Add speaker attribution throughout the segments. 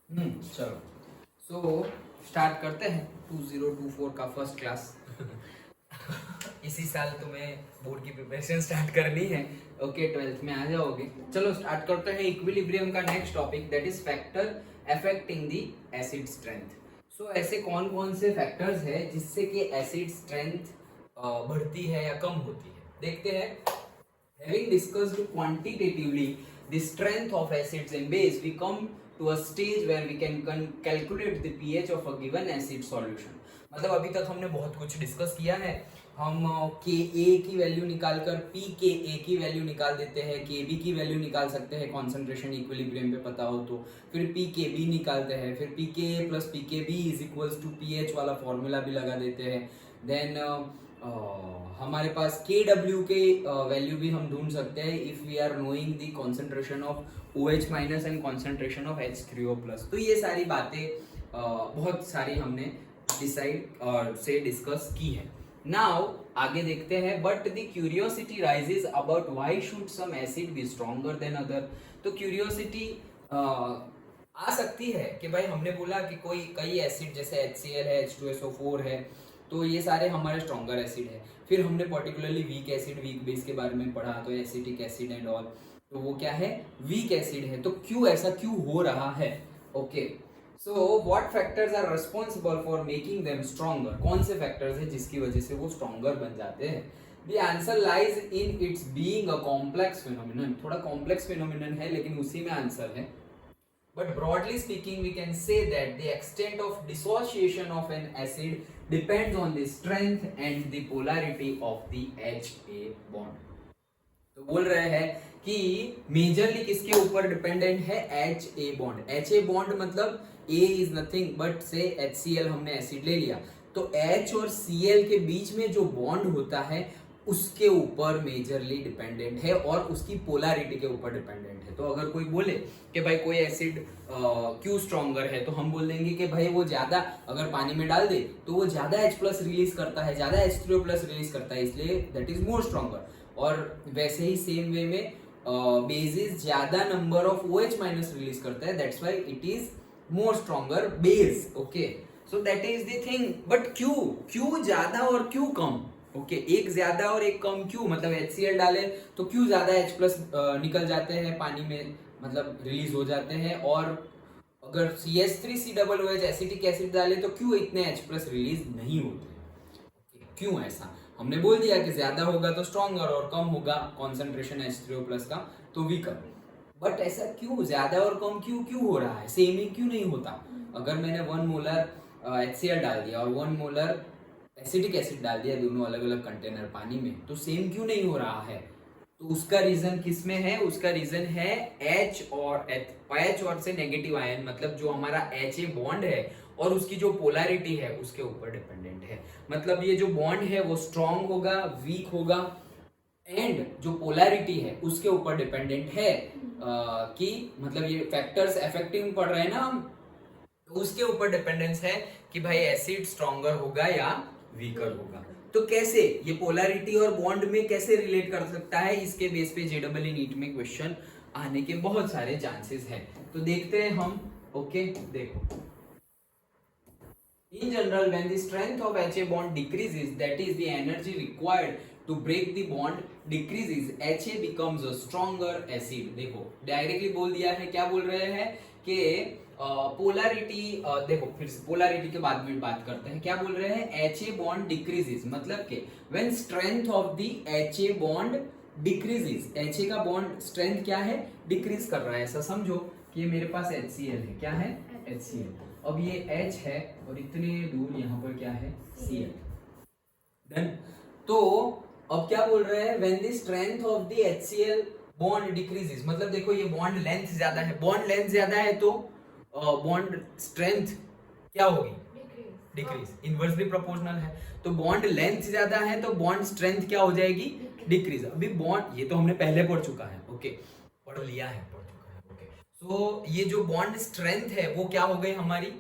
Speaker 1: चलो so start करते हैं 2024 का फर्स्ट क्लास। इसी साल तुम्हें बोर्ड की प्रिपरेशन स्टार्ट करनी है। ओके 12th में आ जाओगे। चलो स्टार्ट करते हैं इक्विलिब्रियम का next topic, that is factor affecting the acid strength. So ऐसे कौन कौन से फैक्टर्स है जिससे कि एसिड स्ट्रेंथ बढ़ती है या कम होती है, देखते हैं। Having discussed quantitatively the strength of acids and base, we come to a stage where we can calculate the pH of a given acid solution. मतलब अभी तक हमने बहुत कुछ डिस्कस किया है। हम Ka की वैल्यू निकाल कर pKa की वैल्यू निकाल देते हैं, Kb की वैल्यू निकाल सकते हैं कॉन्सेंट्रेशन इक्विलिब्रियम पे पता हो तो, फिर pKb निकालते हैं, फिर pKa plus pKb is equals to pH वाला फॉर्मूला भी लगा देते हैं। देन हमारे पास KW के वैल्यू भी हम ढूंढ सकते हैं if we are knowing the concentration of OH minus and concentration of H3O plus. तो ये सारी बातें बहुत सारी हमने डिसाइड और से डिस्कस की है। नाउ आगे देखते हैं, but the curiosity rises about why should some acid be stronger than other. तो क्यूरियोसिटी आ सकती है कि भाई हमने बोला कि कोई कई एसिड जैसे HCl है, H2SO4 है, तो ये सारे हमारे स्ट्रॉन्गर एसिड है। फिर हमने particularly weak acid weak base के बारे में पढ़ा, तो एसिटिक एसिड एंड ऑल, तो वो क्या है, वीक एसिड है। तो क्यों ऐसा क्यों हो रहा है? Okay, so what factors are responsible for making them stronger. कौन से फैक्टर्स है जिसकी वजह से वो स्ट्रॉन्गर बन जाते हैं? The answer lies in its being a complex phenomenon. थोड़ा कॉम्प्लेक्स फिनोमिनन है लेकिन उसी में आंसर है। But broadly speaking, we can say that the extent of dissociation of an acid depends on the strength and the polarity of the HA bond. तो बोल रहे हैं कि मेजरली किसके ऊपर डिपेंडेंट है? HA bond. HA बॉन्ड मतलब A is nothing but से HCl, हमने एसिड ले लिया तो H और Cl के बीच में जो बॉन्ड होता है उसके ऊपर मेजरली डिपेंडेंट है और उसकी पोलैरिटी के ऊपर डिपेंडेंट है। तो अगर कोई बोले कि भाई कोई एसिड क्यों स्ट्रॉन्गर है, तो हम बोल देंगे कि भाई वो ज्यादा अगर पानी में डाल दे तो वो ज्यादा H प्लस रिलीज करता है, ज्यादा H3O प्लस रिलीज करता है, इसलिए दैट इज मोर स्ट्रॉन्गर। और वैसे ही सेम वे में बेसिस ज्यादा number of OH minus release करता है, that's why it is more stronger base. Okay, so that is the thing. But क्यों ज्यादा और क्यों कम? ओके, एक ज्यादा और एक कम क्यों? मतलब HCl डाले तो क्यों ज्यादा H प्लस निकल जाते हैं पानी में, मतलब रिलीज हो जाते हैं, और अगर CH3COOH एसिटिक एसिड डाले तो क्यों इतने H प्लस रिलीज नहीं होते? क्यों ऐसा? हमने बोल दिया कि ज्यादा होगा तो स्ट्रॉन्गर और कम होगा कॉन्सेंट्रेशन H3O प्लस का तो वीकर। बट ऐसा क्यों ज्यादा और कम क्यों हो रहा है? सेम ही क्यों नहीं होता? अगर मैंने 1 मोलर HCl डाल दिया और 1 मोलर एसिटिक एसिड डाल दिया, दोनों अलग अलग कंटेनर पानी में, तो सेम क्यों नहीं हो रहा है? तो उसका रीजन किस में है? उसका रीजन है H और से नेगेटिव आयन, मतलब जो हमारा HA बॉन्ड है और उसकी जो पोलैरिटी है उसके ऊपर डिपेंडेंट है। मतलब ये जो बॉन्ड है वो स्ट्रॉन्ग होगा, वीक होगा, एंड जो पोलैरिटी है उसके ऊपर डिपेंडेंट है कि मतलब ये फैक्टर्स अफेक्टिंग पढ़ रहे हैं ना हम, तो उसके ऊपर डिपेंडेंस है कि भाई एसिड स्ट्रॉन्गर होगा या वीकर होगा। तो कैसे ये पोलैरिटी और बॉन्ड में कैसे रिलेट कर सकता है? इसके बेस पे JEE नीट में क्वेश्चन आने के बहुत सारे चांसेस हैं, तो देखते हैं हम। ओके, देखो, in general when the strength of HA bond decreases, that is the energy required to break the bond decreases, HA becomes a stronger acid। देखो डायरेक्टली बोल दिया है, क्या बोल रहे हैं कि पोलैरिटी, देखो फिर पोलैरिटी के बाद में बात करते हैं। क्या बोल रहे हैं? HA bond decreases, मतलब कि when strength of the HA bond decreases, HA का बॉन्ड स्ट्रेंथ क्या है? डिक्रीज कर रहा है। ऐसा समझो कि मेरे पास HCl है, क्या है? HCl। अब ये H है और इतने दूर यहाँ पर क्या है? Cl। डन। तो अब क्या बोल रहे हैं? When the strength of the HCl bond decreases, मतलब देखो ये बॉन्ड लेंथ ज्यादा है, बॉन्ड लेंथ ज्यादा है तो बॉन्ड स्ट्रेंथ क्या होगी? डिक्रीज, इनवर्सली प्रोपोर्शनल है। तो बॉन्ड लेंथ ज्यादा है तो बॉन्ड स्ट्रेंथ क्या हो जाएगी? डिक्रीज। अभी बॉन्ड, ये तो हमने पहले पढ़ चुका है, ओके, पढ़ लिया है, पढ़ चुका है, ओके। सो ये जो बॉन्ड स्ट्रेंथ है वो क्या हो गई हमारी?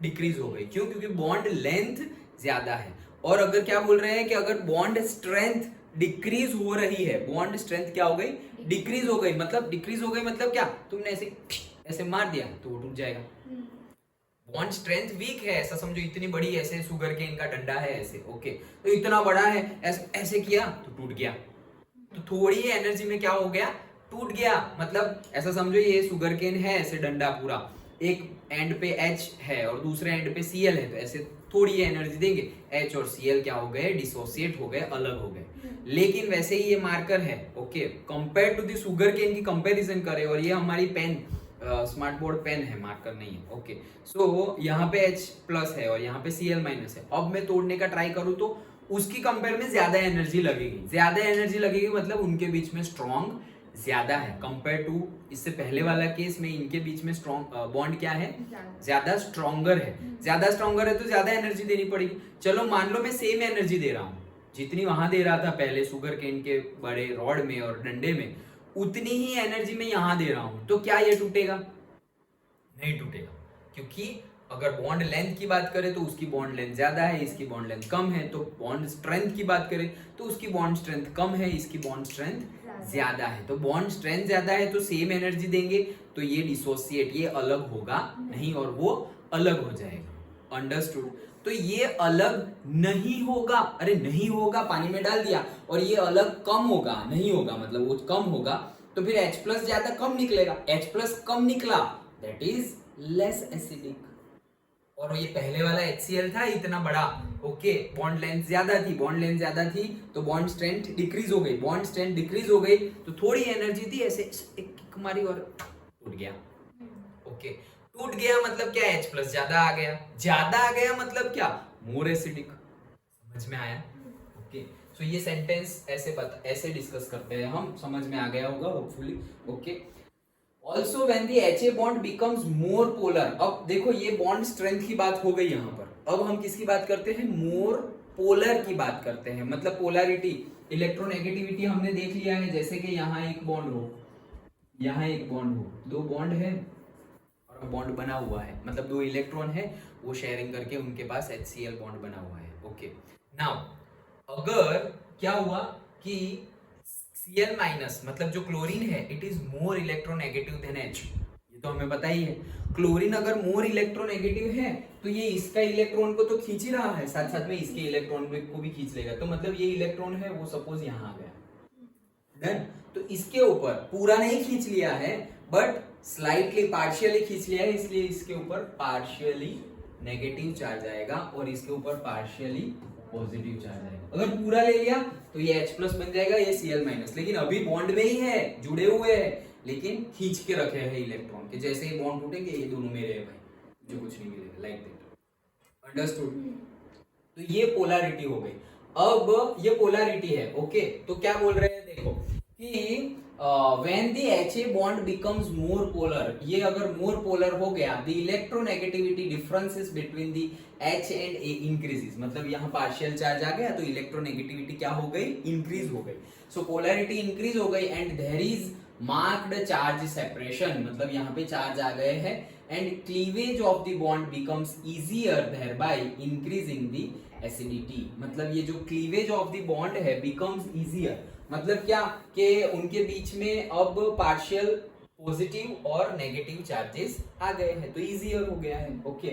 Speaker 1: डिक्रीज हो गई। क्यों? क्योंकि बॉन्ड लेंथ ज्यादा है। और अगर क्या बोल रहे हैं कि अगर बॉन्ड स्ट्रेंथ डिक्रीज हो रही है, बॉन्ड स्ट्रेंथ क्या हो गई? डिक्रीज हो गई। मतलब डिक्रीज हो गई मतलब क्या? तुमने ऐसे मार दिया तो वो टूट जाएगा, बॉन्ड स्ट्रेंथ वीक है, ऐसा समझो, इतनी बड़ी ऐसे शुगर केन का डंडा है ऐसे, ओके, तो इतना बड़ा है, ऐसे किया तो टूट गया, तो थोड़ी ही एनर्जी में क्या हो गया, टूट गया। मतलब ऐसा समझो ये शुगर केन है ऐसे डंडा पूरा, एक एंड पे H है और दूसरे एंड पे Cl है, तो ऐसे थोड़ी ही एनर्जी देंगे, H और Cl क्या हो गए, डिसोसिएट हो गए, अलग हो गए। लेकिन वैसे ही ये मार्कर है, okay, compare to the sugar cane की कंपैरिजन करें, और ये हमारी पेन, स्मार्ट बोर्ड पेन है, मार्कर नहीं है, ओके। सो यहाँ पे H प्लस है और यहाँ पे Cl माइनस है। अब मैं तोड़ने का ट्राई करूँ तो उसकी कंपेयर में ज्यादा एनर्जी लगेगी, ज्यादा एनर्जी लगेगी, मतलब उनके बीच में स्ट्रॉन्ग ज्यादा है कंपेयर टू इससे पहले वाला केस में, इनके बीच में स्ट्रॉन्ग बॉन्ड क्या है, ज्यादा स्ट्रॉन्गर है। ज्यादा स्ट्रॉन्गर है तो ज्यादा एनर्जी देनी पड़ेगी। चलो मान लो मैं सेम एनर्जी दे रहा हूँ, जितनी वहां दे रहा था पहले शुगर केन के बड़े रॉड में और डंडे में, उतनी ही एनर्जी में यहां दे रहा हूं, तो क्या ये टूटेगा, नहीं टूटेगा, क्योंकि अगर बॉन्ड लेंथ की बात करें तो उसकी बॉन्ड लेंथ ज्यादा है, इसकी बॉन्ड लेंथ कम है। तो बॉन्ड स्ट्रेंथ की बात करें तो उसकी बॉन्ड स्ट्रेंथ कम है, इसकी बॉन्ड स्ट्रेंथ ज्यादा है। तो बॉन्ड स्ट्रेंथ ज्यादा है तो सेम एनर्जी देंगे तो ये डिसोसिएट, ये अलग होगा नहीं और वो अलग हो जाएगा। अंडरस्टूड? तो ये अलग नहीं होगा, अरे नहीं होगा, पानी में डाल दिया, और ये अलग कम होगा, नहीं होगा मतलब वो कम होगा, तो फिर H प्लस ज्यादा कम निकलेगा, H प्लस कम निकला, दैट इज लेस एसिडिक। और ये पहले वाला HCl था इतना बड़ा, ओके, बॉन्ड लेंथ ज्यादा थी, बॉन्ड लेंथ ज्यादा थी तो बॉन्ड स्ट्रेंथ डिक्रीज हो गई, बॉन्ड स्ट्रेंथ डिक्रीज हो गई तो थोड़ी एनर्जी थी, ऐसे एक किक मारी और टूट गया, ओके। टूट गया मतलब क्या, H प्लस ज्यादा आ गया, ज्यादा आ गया मतलब क्या, मोर एसिडिक। समझ में आया? ओके, सो ये सेंटेंस ऐसे डिस्कस करते हैं हम, समझ में आ गया होगा hopefully, okay. Also when the HA bond becomes more polar, अब देखो ये बॉन्ड स्ट्रेंथ की बात हो गई यहाँ पर, अब हम किसकी बात करते हैं, मोर पोलर की बात करते हैं, मतलब पोलैरिटी, इलेक्ट्रोनेगेटिविटी हमने देख लिया है, जैसे कि यहाँ एक बॉन्ड हो, यहाँ एक बॉन्ड हो, दो बॉन्ड है और बॉन्ड बना हुआ है, मतलब दो इलेक्ट्रॉन है वो शेयरिंग करके उनके पास HCl बॉन्ड बना हुआ है, ओके। नाउ अगर क्या हुआ कि Cl माइनस मतलब जो क्लोरीन है, it is more electronegative than H, ये तो हमें पता ही है। क्लोरीन अगर मोर इलेक्ट्रोनेगेटिव है तो ये इसका इलेक्ट्रॉन को तो खींच ही रहा है, साथ साथ में इसके इलेक्ट्रॉन को भी खींच लेगा, तो मतलब ये इलेक्ट्रॉन है वो सपोज यहाँ आ गया, डन। तो इसके ऊपर पूरा नहीं खींच लिया है बट स्लाइटली पार्शियली खींच लिया है, इसलिए इसके ऊपर पार्शियली नेगेटिव चार्ज आएगा और इसके ऊपर पार्शियली पॉजिटिव चार्ज आएगा। अगर पूरा ले लिया तो ये H प्लस बन जाएगा, ये Cl माइनस, लेकिन अभी बॉन्ड में ही है, जुड़े हुए हैं, लेकिन खींच के रखे हैं इलेक्ट्रॉन के, जैसे ही बॉन्ड टूटेंगे ये दोनों मेरे हैं भाई, मुझे कुछ नहीं मिलेगा, लाइक दैट। अंडरस्टूड? तो ये पोलैरिटी हो गई। अब ये पोलैरिटी है, ओके, तो क्या बोल रहे हैं देखो कि when the HA bond becomes more polar, ये अगर more polar हो गया, the electronegativity differences between the H and A increases, मतलब यहाँ partial charge आ गया तो electronegativity क्या हो गई, increase हो गई, so polarity increase हो गई and there is marked charge separation, मतलब यहाँ पे charge आ गए हैं and cleavage of the bond becomes easier thereby increasing the acidity, मतलब ये जो cleavage of the bond है becomes easier, मतलब क्या कि उनके बीच में अब पार्शियल पॉजिटिव और नेगेटिव चार्जेस आ गए हैं तो इजियर हो गया है, okay.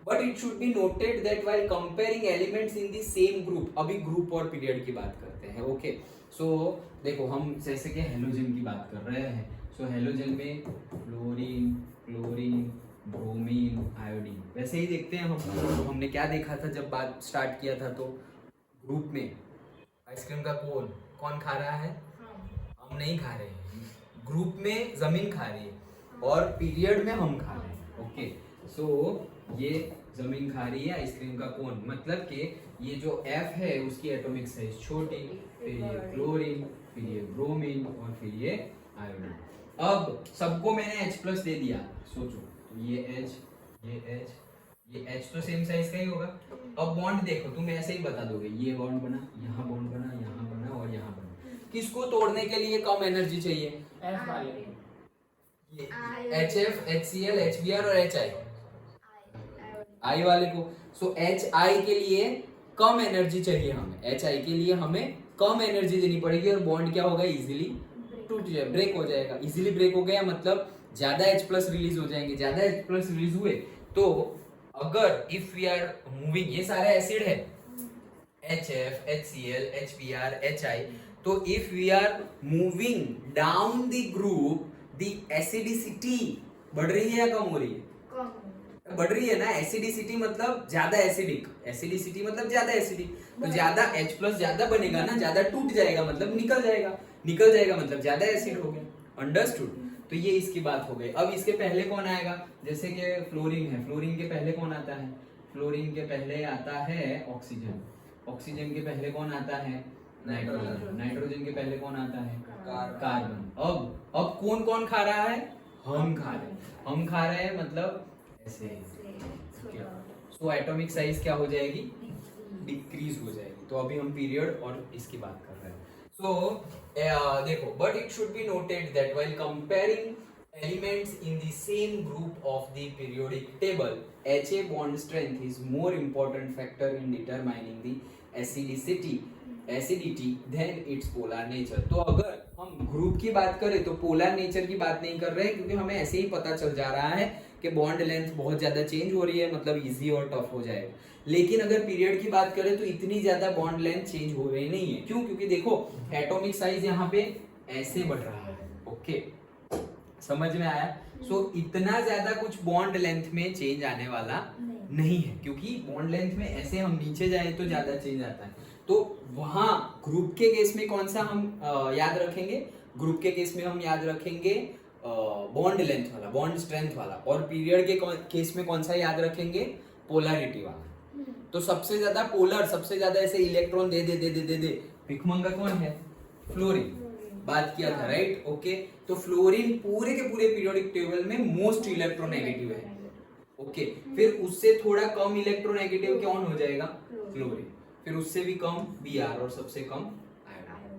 Speaker 1: But it should be noted that while comparing elements in the same group, अभी ग्रुप और पीरियड की बात करते हैं, ओके। सो देखो हम जैसे कि हेलोजन की बात कर रहे हैं, सो हेलोजन में फ्लोरीन, क्लोरीन, ब्रोमीन, आयोडीन, वैसे ही देखते हैं हम। तो हमने क्या देखा था जब बात स्टार्ट किया था, तो ग्रुप में आइसक्रीम का कौन खा रहा है, हम नहीं खा रहे हैं, ग्रुप में जमीन खा रही है और पीरियड में हम खा रहे हैं, ओके। सो ये जमीन खा रही है आइसक्रीम का कोन, मतलब कि ये जो F है उसकी एटॉमिक साइज छोटी, फिर ये क्लोरीन, फिर ये ब्रोमीन और फिर ये आयोडीन। अब सबको मैंने H प्लस दे दिया, सोचो, तो ये H तो सेम साइज का ही होगा। अब बॉन्ड देखो, तुम ऐसे ही बता दोगे, ये बॉन्ड बना, यहाँ बॉन्ड बना, यहाँ बना और यहाँ बना, किसको तोड़ने के लिए कम एनर्जी चाहिए,
Speaker 2: F वाले,
Speaker 1: ये HF, HCl, HBr और HI, I वाले को। सो HI के लिए कम एनर्जी चाहिए हमें, HI के लिए हमें कम एनर्जी देनी पड़ेगी और बॉन्ड क्या होगा, इजीली टूट जाए, ब्रेक हो जाएगा। इजीली ब्रेक हो गया मतलब ज्यादा H प्लस रिलीज हो जाएंगे, ज्यादा H प्लस रिलीज हुए तो अगर इफ वी आर मूविंग, ये सारे एसिड है HF, HCl, HBr, HI, तो if we are moving down the group the acidity बढ़ रही है या कम हो रही है? बढ़ रही है ना। एसिडिसिटी मतलब ज्यादा एसिडिक, एसिडिसिटी मतलब ज्यादा एसिडिक, तो ज्यादा H प्लस ज्यादा बनेगा ना, ज्यादा टूट जाएगा मतलब निकल जाएगा, निकल जाएगा मतलब ज्यादा एसिड हो गया। अंडरस्टूड? तो ये इसकी बात हो गई। अब इसके पहले कौन आएगा? जैसे कि फ्लोरीन है, फ्लोरीन के पहले कौन आता है? फ्लोरीन के पहले आता है ऑक्सीजन, ऑक्सीजन के पहले कौन आता है? नाइट्रोजन, नाइट्रोजन के पहले कौन आता है? कार्बन। अब कौन कौन खा रहा है? हम खा रहे हैं, हम खा रहे हैं मतलब ऐसे। सो एटॉमिक साइज क्या हो जाएगी? डिक्रीज हो जाएगी। तो अभी हम पीरियड और इसकी बात कर रहे हैं। सो देखो, but it should be noted that while comparing elements in the same group of the periodic table, Ha bond strength is more important factor in determining the acidity than its polar nature। तो अगर हम group की बात करें तो polar nature की बात नहीं कर रहे हैं, क्योंकि हमें ऐसे ही पता चल जा रहा है कि बॉन्ड लेंथ बहुत ज्यादा चेंज हो रही है, मतलब इजी और टफ हो जाएगा। लेकिन अगर पीरियड की बात करें तो इतनी ज्यादा बॉन्ड लेंथ चेंज हो रही नहीं है। क्यों? क्योंकि देखो एटॉमिक साइज यहाँ पे ऐसे बढ़ रहा है। ओके, समझ में आया? सो इतना ज्यादा कुछ बॉन्ड लेंथ में चेंज आने वाला नहीं है, क्योंकि बॉन्ड लेंथ में ऐसे हम नीचे जाए तो ज्यादा चेंज आता है। तो वहां ग्रुप के केस में कौन सा हम याद रखेंगे? ग्रुप के केस में हम याद रखेंगे बॉन्ड लेंथ वाला, बॉन्ड स्ट्रेंथ वाला। और पीरियड के केस में कौन सा याद रखेंगे? पोलैरिटी वाला। तो सबसे ज्यादा पोलर, सबसे ज्यादा ऐसे इलेक्ट्रॉन दे दे दे दे दे दे भिखमंगा कौन है? फ्लोरीन। बात किया था, राइट? ओके, तो फ्लोरीन पूरे के पूरे पीरियोडिक टेबल में मोस्ट इलेक्ट्रोनेगेटिव है। ओके, फिर उससे थोड़ा कम इलेक्ट्रोनेगेटिव कौन हो जाएगा? क्लोरीन। फिर उससे भी कम Br और सबसे कम आयोडीन।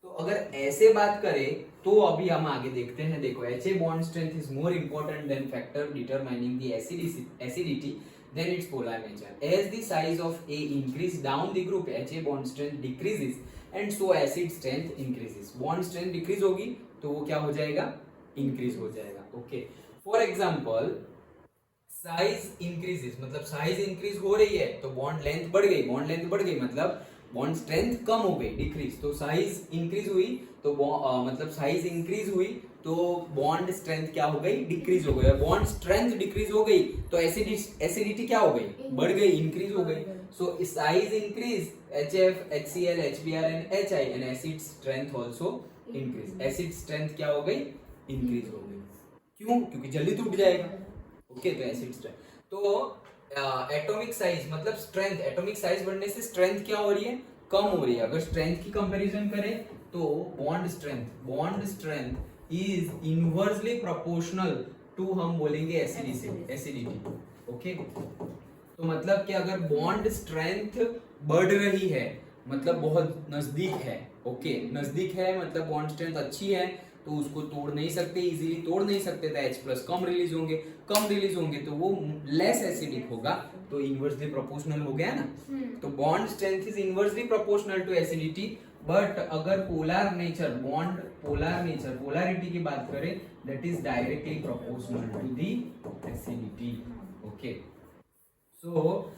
Speaker 1: तो अगर ऐसे बात करें तो अभी हम आगे देखते हैं। देखो, Ha bond strength is more important than factor determining the acidity than its polar nature. As the size of A increase down the group, Ha bond strength decreases and so acid strength increases. Bond strength decrease होगी तो वो क्या हो जाएगा? Increase हो जाएगा। Okay. For example, size increases मतलब size increase हो रही है तो बॉन्ड लेंथ बढ़ गई, बॉन्ड लेंथ बढ़ गई मतलब बॉन्ड स्ट्रेंथ कम हो गई, डिक्रीज। तो साइज इंक्रीज हुई तो मतलब साइज इंक्रीज हुई तो बॉन्ड स्ट्रेंथ क्या हो गई? डिक्रीज हो गई। बॉन्ड स्ट्रेंथ डिक्रीज हो गई तो एसिडिटी क्या हो गई? बढ़ गई, इंक्रीज हो गई। So size increase, HF, HCl, HBr and HI and acid strength also increase। Acid strength क्या हो गई? इंक्रीज हो गई। क्यों? क्योंकि जल्दी टूट जाएगा। ओके, तो एसिड स्ट्रेंथ। तो एटॉमिक साइज मतलब स्ट्रेंथ, एटॉमिक साइज बढ़ने से स्ट्रेंथ क्या हो रही है? कम हो रही है। अगर स्ट्रेंथ की कंपैरिजन करें तो bond strength is inversely proportional to, हम बोलेंगे एसिडिटी। ओके, तो मतलब कि अगर बॉन्ड स्ट्रेंथ बढ़ रही है मतलब बहुत नजदीक है, ओके, नजदीक है मतलब बॉन्ड स्ट्रेंथ अच्छी है तो उसको तोड़ नहीं सकते, इजीली तोड़ नहीं सकते, तो H प्लस कम रिलीज होंगे तो वो लेस एसिडिक होगा, तो इनवर्सली प्रोपोर्शनल हो गया ना। तो bond strength is inversely proportional to acidity. But अगर polar nature, bond polar nature, polarity की बात करें, that is directly proportional to the acidity. Okay, so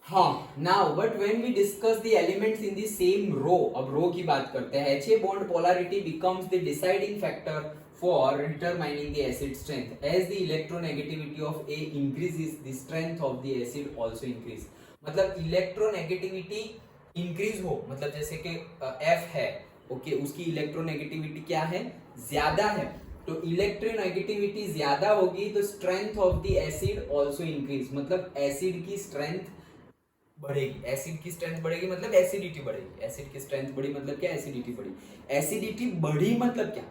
Speaker 1: हाँ, now but when we discuss the elements in the same row, अब row की बात करते हैं, Ha bond polarity becomes the deciding factor for determining the acid strength. As the electronegativity of A increases, the strength of the acid also increase। मतलब electronegativity increase हो, मतलब जैसे कि F है, ओके, उसकी इलेक्ट्रोनेगेटिविटी क्या है? ज्यादा है। तो इलेक्ट्रोनेगेटिविटी ज्यादा होगी तो strength of the acid also increase, मतलब एसिड की स्ट्रेंथ बढ़ेगी। एसिड की स्ट्रेंथ बढ़ेगी मतलब एसिडिटी बढ़ेगी। एसिड की स्ट्रेंथ बढ़ी मतलब क्या? एसिडिटी बढ़ी। एसिडिटी बढ़ी मतलब क्या?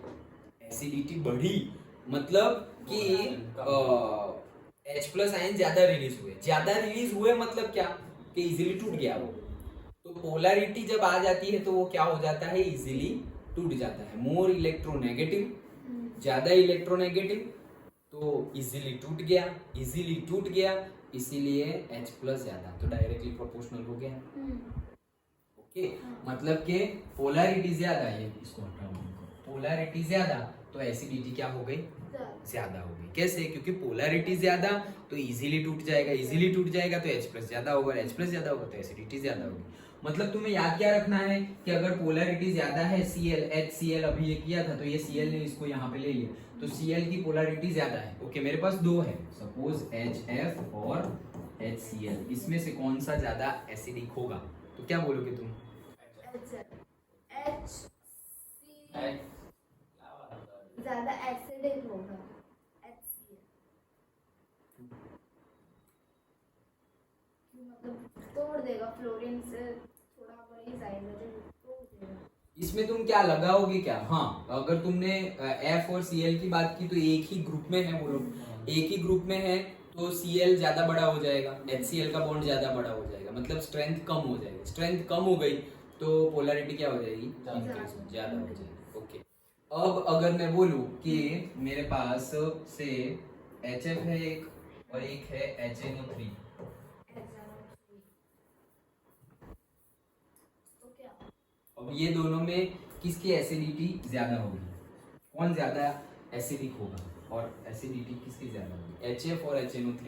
Speaker 1: एसिडिटी बढ़ी मतलब कि H प्लस आयन ज्यादा रिलीज हुए मतलब क्या? कि इजीली टूट गया वो। तो पोलैरिटी जब आ जाती है तो वो क्या हो जाता है? इजीली टूट जाता है। मोर इलेक्ट्रोनेगेटिव, ज्यादा इलेक्ट्रोनेगेटिव तो इजीली टूट गया, इसीलिए H प्लस ज्यादा, तो डायरेक्टली प्रोपोर्शनल हो गया। ओके, मतलब के पोलैरिटी ज्यादा, ये इसको हटाओ, पोलैरिटी ज्यादा तो एसिडिटी क्या हो गई, ज्यादा हो गई। कैसे? क्योंकि पोलैरिटी ज्यादा तो इजीली टूट जाएगा, इजीली टूट जाएगा तो H प्लस ज्यादा होगा, H प्लस ज्यादा होगा तो एसिडिटी ज्यादा होगी। मतलब तुम्हें याद क्या रखना है कि अगर पोलैरिटी ज्यादा है Cl, HCl अभी ये किया था तो ये Cl ने इसको यहाँ पे ले लिया, तो Cl की पोलैरिटी ज्यादा है। ओके, मेरे पास दो है, सपोज HF और HCl, इसमें से कौन सा ज्यादा एसिडिक होगा? तो क्या बोलोगे तुम?
Speaker 2: ज्यादा एसिडिक होगा HCl, मतलब तोड़ देगा फ्लोरीन से, थोड़ा बड़ी साइज है तो तोड़ देगा।
Speaker 1: इसमें तुम क्या लगाओगे क्या? हाँ, अगर तुमने F और Cl की बात की तो एक ही ग्रुप में है वो लोग, एक ही ग्रुप में है तो Cl ज्यादा बड़ा हो जाएगा, HCl का बॉन्ड ज्यादा बड़ा हो जाएगा, मतलब स्ट्रेंथ कम हो जाएगी। स्ट्रेंथ कम हो गई तो पोलैरिटी क्या हो जाएगी, इंक्रीज, ज्यादा हो जाएगी। ओके, अब अगर मैं बोलूं कि मेरे पास से HF है एक और एक है HNO3,
Speaker 2: तो क्या
Speaker 1: अब ये दोनों में किसकी एसिडिटी ज्यादा होगी, कौन ज्यादा एसिडिक होगा और एसिडिटी किसकी ज्यादा होगी, HF और HNO3?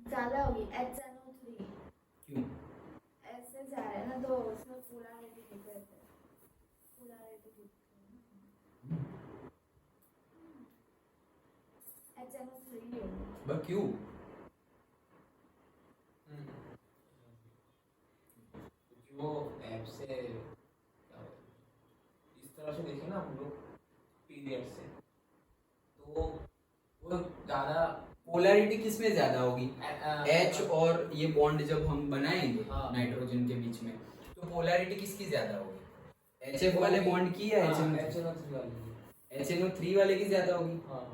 Speaker 2: ज्यादा होगी HNO3,
Speaker 1: क्यों?
Speaker 2: ऐसे जा रहा है ना तो उसमें पोलैरिटी डिफरेंट है, पोलैरिटी डिफरेंट HNO3 होगी।
Speaker 1: बट क्यों?
Speaker 3: वो ऐप से इस तरह से देखें ना हम लोग पीरियड से, तो वो ज़्यादा
Speaker 1: पोलैरिटी किसमें ज्यादा होगी? H
Speaker 3: मतलब
Speaker 1: और ये बॉन्ड जब हम बनाएंगे
Speaker 3: हाँ।
Speaker 1: नाइट्रोजन के बीच में तो पोलैरिटी किसकी ज्यादा होगी, HF वाले बॉन्ड की या
Speaker 3: HNO3 वाली
Speaker 1: HNO3 वाले की ज्यादा होगी?
Speaker 3: हाँ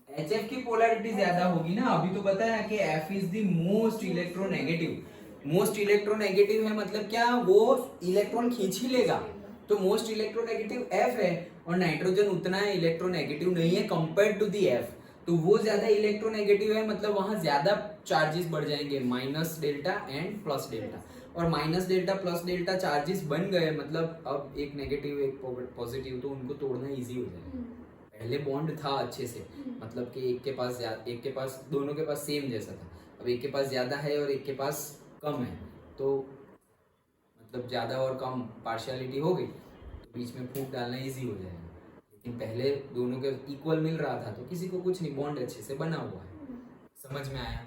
Speaker 1: HF की पोलैरिटी ज्यादा होगी ना, अभी तो बताया कि F is the most electronegative. Most electronegative है मतलब क्या, वो इलेक्ट्रॉन खींच ही लेगा, तो मोस्ट इलेक्ट्रोनेगेटिव F है और नाइट्रोजन उतना इलेक्ट्रोनेगेटिव नहीं है कंपेयर्ड टू दी F, तो वो ज्यादा इलेक्ट्रोनेगेटिव है, मतलब वहां ज्यादा चार्जेस बढ़ जाएंगे, minus delta and plus delta, और minus delta plus delta charges बन गए, मतलब अब एक नेगेटिव एक पॉजिटिव, तो उनको तोड़ना इजी हो जाएगा। पहले बॉन्ड था अच्छे से, मतलब कि एक के पास दोनों के पास सेम जैसा था, अब एक के पास ज्यादा है और एक के पास कम है, तो मतलब ज्यादा और कम पार्शियलिटी हो गई तो बीच में फूंक डालना इजी हो जाएगा। लेकिन पहले दोनों के इक्वल मिल रहा था तो किसी को कुछ नहीं, बॉन्ड अच्छे से बना हुआ है। समझ में आया?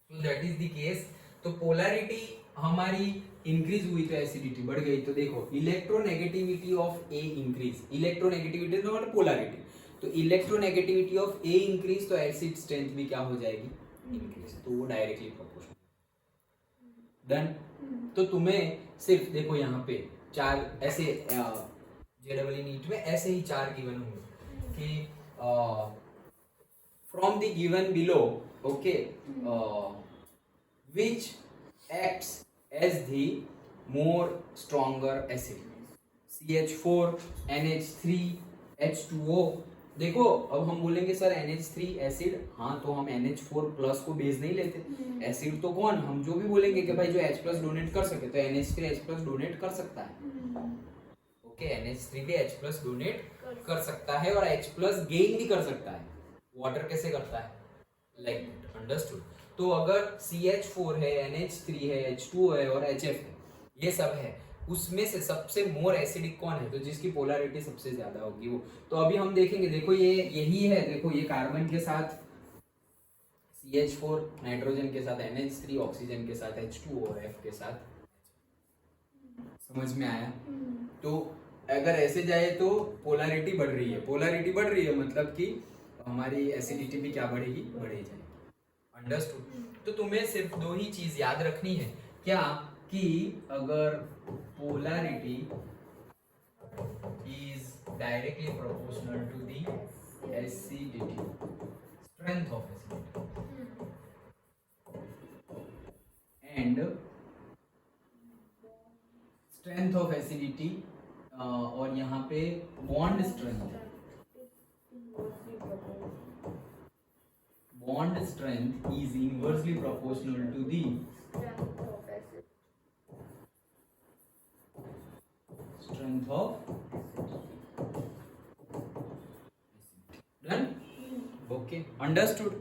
Speaker 1: तो दैट इज द केस। तो पोलैरिटी हमारी इंक्रीज हुई तो एसिडिटी बढ़ गई, तो देखो electronegativity of A increase, electronegativity not polarity, तो इलेक्ट्रोनेगेटिविटी ऑफ ए इंक्रीज तो एसिड स्ट्रेंथ भी क्या हो जाएगी, इंक्रीज, तो वो डायरेक्टली प्रोपोर्शनल। डन। तो तुम्हें सिर्फ देखो यहाँ पे चार ऐसे JEE नीट में ऐसे ही चार गिवन होंगे कि from the given below, okay, which acts as the more stronger acid, CH4, NH3, H2O। देखो अब हम बोलेंगे सर NH3 एसिड, हाँ तो हम NH4 प्लस को बेस नहीं लेते, एसिड तो कौन, हम जो भी बोलेंगे कि भाई जो H प्लस डोनेट कर सके तो NH3 H प्लस डोनेट कर सकता है। ओके, NH3 भी H प्लस डोनेट कर सकता है और H प्लस गेन भी कर सकता है। वाटर कैसे करता है, लाइक दैट, अंडरस्टूड। तो अगर CH4 है, NH3 है, H2O है और HF है, ये सब है, उसमें से सबसे मोर एसिडिक कौन है, तो जिसकी पोलैरिटी सबसे ज्यादा होगी वो। तो अभी हम देखेंगे, देखो ये यही है, देखो ये कार्बन के साथ CH4, नाइट्रोजन के साथ NH3, ऑक्सीजन के साथ H2O और F के साथ। समझ में आया? तो अगर ऐसे जाए तो पोलैरिटी बढ़ रही है, पोलैरिटी बढ़ रही है मतलब कि हमारी एसिडिटी भी क्या बढ़ेगी, बढ़े जाएगी। अंडरस्टूड। तो तुम्हें सिर्फ दो ही चीज याद रखनी है, क्या कि अगर polarity is directly proportional to the acidity, strength of acidity and strength of acidity, और यहाँ पे bond strength, bond strength is inversely proportional to the
Speaker 2: strength of acid.
Speaker 1: strength of done okay understood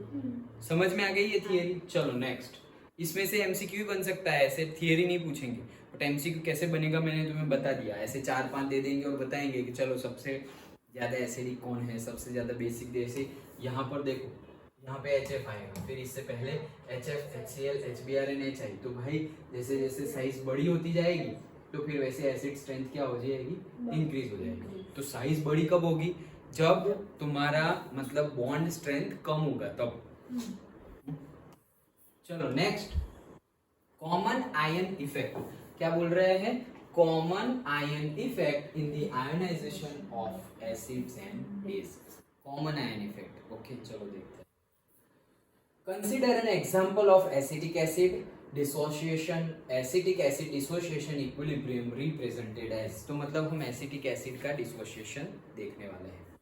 Speaker 1: समझ में आ गई ये theory चलो next इसमें से एमसीक्यू बन सकता है ऐसे थियरी नहीं पूछेंगे बट एमसीक्यू कैसे बनेगा मैंने तुम्हें बता दिया ऐसे 4-5 दे देंगे और बताएंगे कि चलो सबसे ज्यादा एसिडिक कौन है सबसे ज्यादा बेसिक जैसे यहाँ पर देखो यहाँ पे HF आएगा फिर इससे पहले HF HCl HBr and HI तो भाई जैसे जैसे साइज बड़ी होती जाएगी तो फिर वैसे एसिड स्ट्रेंथ क्या हो जाएगी इंक्रीज हो जाएगी तो साइज बड़ी कब होगी जब तुम्हारा मतलब बॉन्ड स्ट्रेंथ कम होगा तब चलो नेक्स्ट कॉमन आयन इफेक्ट क्या बोल रहे हैं common ion effect in the ionization of acids and bases common ion effect okay चलो देखते हैं consider an example of acetic acid dissociation acetic acid dissociation equilibrium represented as तो मतलब हम एसिटिक एसिड का डिसोसिएशन देखने वाले हैं